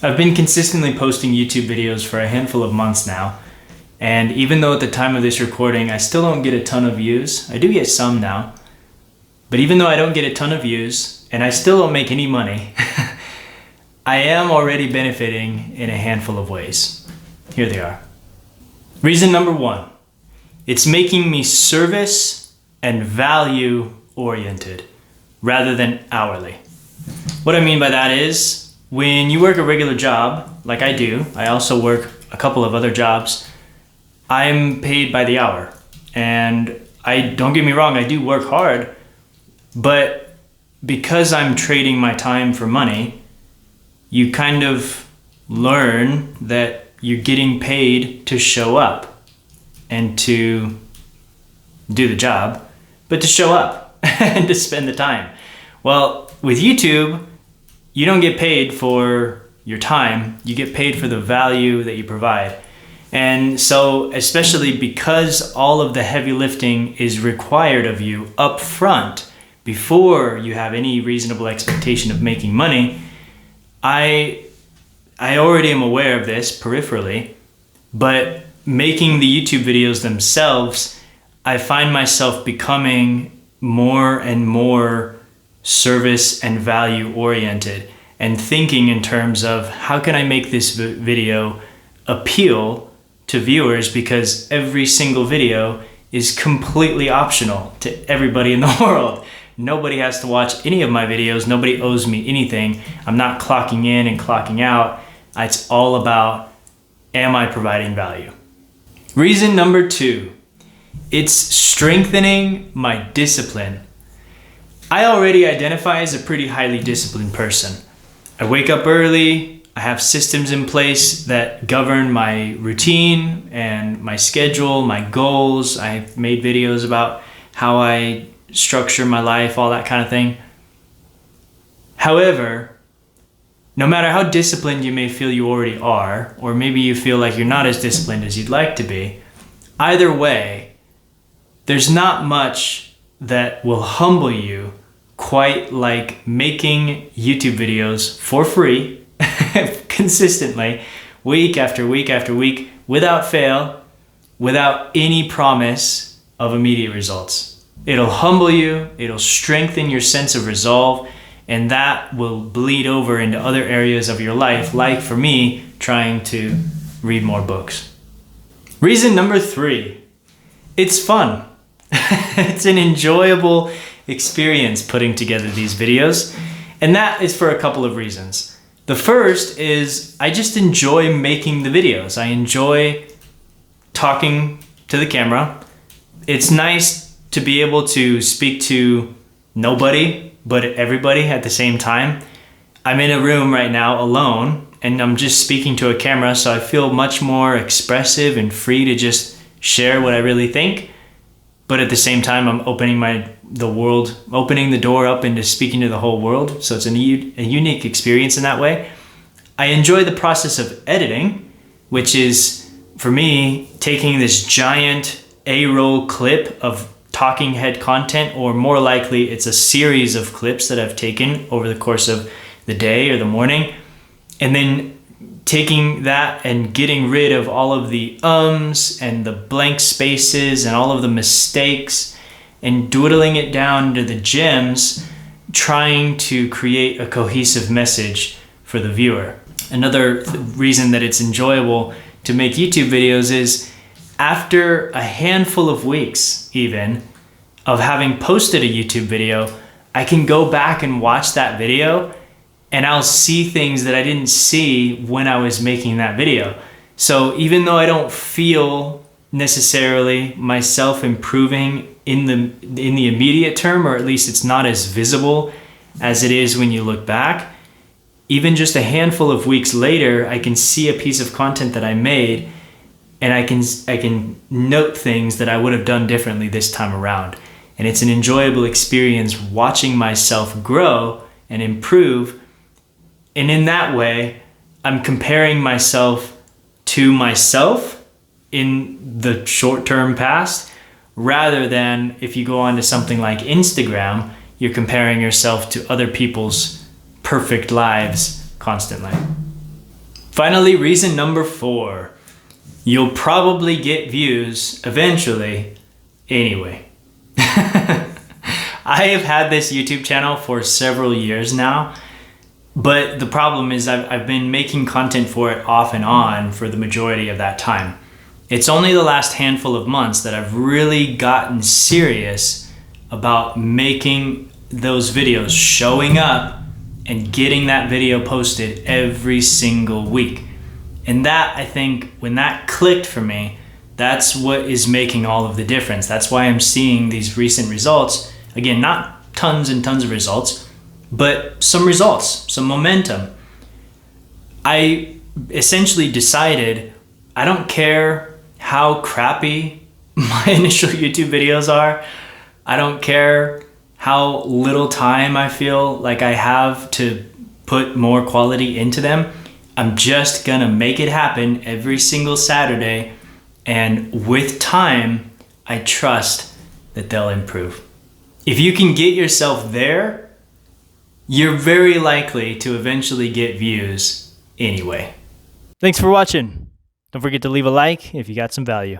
I've been consistently posting YouTube videos for a handful of months now, and even though at the time of this recording I still don't get a ton of views, I do get some now, but even though I don't get a ton of views and I still don't make any money, I am already benefiting in a handful of ways. Here they are. Reason number one, it's making me service and value oriented rather than hourly. What I mean by that is, when you work a regular job, like I do, I also work a couple of other jobs, I'm paid by the hour. And don't get me wrong, I do work hard, but because I'm trading my time for money, you kind of learn that you're getting paid to show up and to do the job, but to show up and to spend the time. Well, with YouTube, you don't get paid for your time, you get paid for the value that you provide. And so, especially because all of the heavy lifting is required of you up front before you have any reasonable expectation of making money, I already am aware of this peripherally, but making the YouTube videos themselves, I find myself becoming more and more service and value oriented and thinking in terms of how can I make this video appeal to viewers, because every single video is completely optional to everybody in the world. Nobody has to watch any of my videos. Nobody owes me anything. I'm not clocking in and clocking out. It's all about, am I providing value? Reason number two, it's strengthening my discipline. I already identify as a pretty highly disciplined person. I wake up early, I have systems in place that govern my routine and my schedule, my goals. I've made videos about how I structure my life, all that kind of thing. However, no matter how disciplined you may feel you already are, or maybe you feel like you're not as disciplined as you'd like to be, either way, there's not much that will humble you quite like making YouTube videos for free, consistently, week after week after week, without fail, without any promise of immediate results. It'll humble you, it'll strengthen your sense of resolve, and that will bleed over into other areas of your life, like for me, trying to read more books. Reason number three, it's fun. It's an enjoyable experience putting together these videos, and that is for a couple of reasons. The first is I just enjoy making the videos. I enjoy talking to the camera. It's nice to be able to speak to nobody but everybody at the same time. I'm in a room right now alone and I'm just speaking to a camera, so I feel much more expressive and free to just share what I really think. But at the same time, I'm opening the door up into speaking to the whole world. So it's a unique experience in that way. I enjoy the process of editing, which is, for me, taking this giant A-roll clip of talking head content, or more likely it's a series of clips that I've taken over the course of the day or the morning, and then taking that and getting rid of all of the ums and the blank spaces and all of the mistakes and dwindling it down to the gems, trying to create a cohesive message for the viewer. Another reason that it's enjoyable to make YouTube videos is after a handful of weeks even of having posted a YouTube video, I can go back and watch that video and I'll see things that I didn't see when I was making that video. So even though I don't feel necessarily myself improving in the immediate term, or at least it's not as visible as it is when you look back, even just a handful of weeks later, I can see a piece of content that I made and I can note things that I would have done differently this time around. And it's an enjoyable experience watching myself grow and improve. And in that way, I'm comparing myself to myself in the short-term past, rather than if you go on to something like Instagram, you're comparing yourself to other people's perfect lives constantly. Finally, reason number 4. You'll probably get views eventually anyway. I have had this YouTube channel for several years now, but the problem is I've been making content for it off and on for the majority of that time. It's only the last handful of months that I've really gotten serious about making those videos, showing up and getting that video posted every single week. And that, I think, when that clicked for me, that's what is making all of the difference. That's why I'm seeing these recent results. Again, not tons and tons of results, but some results, some momentum. I essentially decided I don't care how crappy my initial YouTube videos are. I don't care how little time I feel like I have to put more quality into them. I'm just gonna make it happen every single Saturday, and with time, I trust that they'll improve. If you can get yourself there, you're very likely to eventually get views anyway. Thanks for watching. Don't forget to leave a like if you got some value.